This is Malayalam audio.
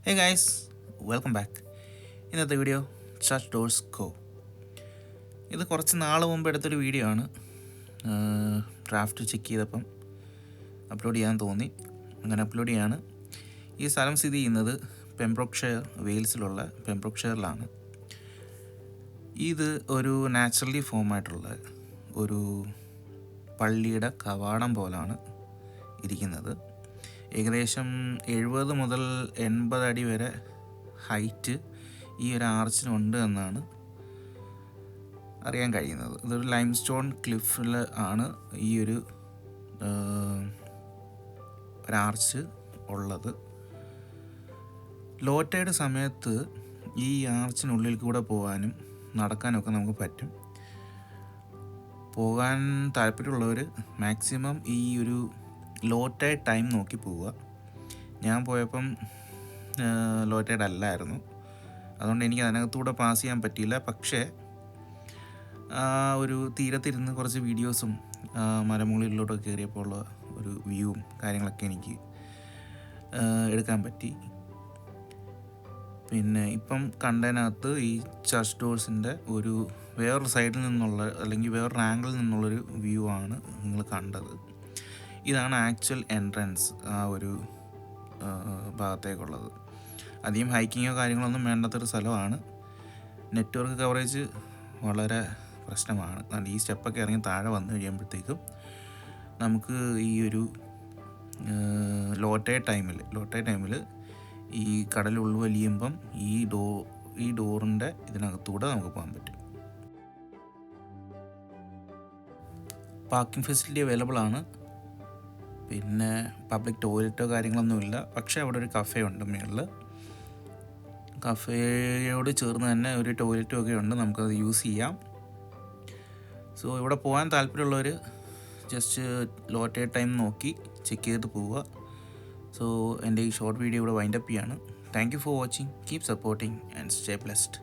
Hey guys, welcome back. ഇന്നത്തെ വീഡിയോ ചർച്ച് ഡോർസ് ഗോ. ഇത് കുറച്ച് നാൾ മുമ്പ് എടുത്തൊരു വീഡിയോ ആണ്. ഡ്രാഫ്റ്റ് ചെക്ക് ചെയ്തപ്പം അപ്ലോഡ് ചെയ്യാൻ തോന്നി, അങ്ങനെ അപ്ലോഡ് ചെയ്യാണ്. ഈ സ്ഥലം സ്ഥിതി ചെയ്യുന്നത് പെംബ്രോക്ക്ഷയർ, വെയിൽസിലുള്ള പെംബ്രോക്ക്ഷയറിലാണ്. ഇത് ഒരു നാച്ചുറലി ഫോം ആയിട്ടുള്ള ഒരു പള്ളിയുടെ കവാടം പോലാണ് ഇരിക്കുന്നത്. ഏകദേശം 70 മുതൽ 80 അടി വരെ ഹൈറ്റ് ഈ ഒരു ആർച്ചിനുണ്ട് എന്നാണ് അറിയാൻ കഴിയുന്നത്. ഇതൊരു ലൈം സ്റ്റോൺ ക്ലിഫിൽ ആണ് ഈ ഒരു ആർച്ച് ഉള്ളത്. ലോ ടൈഡ് സമയത്ത് ഈ ആർച്ചിനുള്ളിൽ കൂടെ പോകാനും നടക്കാനൊക്കെ നമുക്ക് പറ്റും. പോകാൻ താല്പര്യമുള്ളവർ മാക്സിമം ഈ ഒരു ലോ ടൈഡ് ടൈം നോക്കി പോവുക. ഞാൻ പോയപ്പം ലോ ടൈഡ് അല്ലായിരുന്നു, അതുകൊണ്ട് എനിക്ക് അതിനകത്തൂടെ പാസ് ചെയ്യാൻ പറ്റിയില്ല. പക്ഷേ ഒരു തീരത്തിരുന്ന് കുറച്ച് വീഡിയോസും മലമുകളിലോട്ടൊക്കെ കയറിയപ്പോൾ ഉള്ള ഒരു വ്യൂവും കാര്യങ്ങളൊക്കെ എനിക്ക് എടുക്കാൻ പറ്റി. പിന്നെ ഇപ്പം കണ്ടതിനകത്ത് ഈ ചർച്ച് ഡോർസിൻ്റെ ഒരു വേറൊരു സൈഡിൽ നിന്നുള്ള അല്ലെങ്കിൽ വേറൊരു ആംഗിളിൽ നിന്നുള്ളൊരു വ്യൂ ആണ് നിങ്ങൾ കണ്ടത്. ഇതാണ് ആക്ച്വൽ എൻട്രൻസ് ആ ഒരു ഭാഗത്തേക്കുള്ളത്. അധികം ഹൈക്കിങ്ങോ കാര്യങ്ങളൊന്നും വേണ്ടാത്തൊരു സ്ഥലമാണ്. നെറ്റ്വർക്ക് കവറേജ് വളരെ പ്രശ്നമാണ്. അതുകൊണ്ട് ഈ സ്റ്റെപ്പൊക്കെ ഇറങ്ങി താഴെ വന്നു കഴിയുമ്പോഴത്തേക്കും നമുക്ക് ഈ ഒരു ലോ ടൈഡ് ടൈമിൽ ഈ കടൽ ഉൾവലിയുമ്പം ഈ ഡോറിൻ്റെ ഇതിനകത്തൂടെ നമുക്ക് പോകാൻ പറ്റും. പാർക്കിംഗ് ഫെസിലിറ്റി അവൈലബിൾ ആണ്. പിന്നെ പബ്ലിക് ടോയ്ലറ്റോ കാര്യങ്ങളൊന്നുമില്ല. പക്ഷേ അവിടെ ഒരു കഫേ ഉണ്ട് മുകളിൽ. കഫേയോട് ചേർന്ന് തന്നെ ഒരു ടോയ്ലറ്റും ഒക്കെ ഉണ്ട്, നമുക്കത് യൂസ് ചെയ്യാം. സോ ഇവിടെ പോകാൻ താല്പര്യമുള്ളവർ ജസ്റ്റ് ലോ ടൈഡ് ടൈം നോക്കി ചെക്ക് ചെയ്തിട്ട് പോവുക. സോ എൻ്റെ ഈ ഷോർട്ട് വീഡിയോ ഇവിടെ വൈൻഡപ്പ് ചെയ്യാണ്. Thank you for watching. Keep supporting and stay blessed.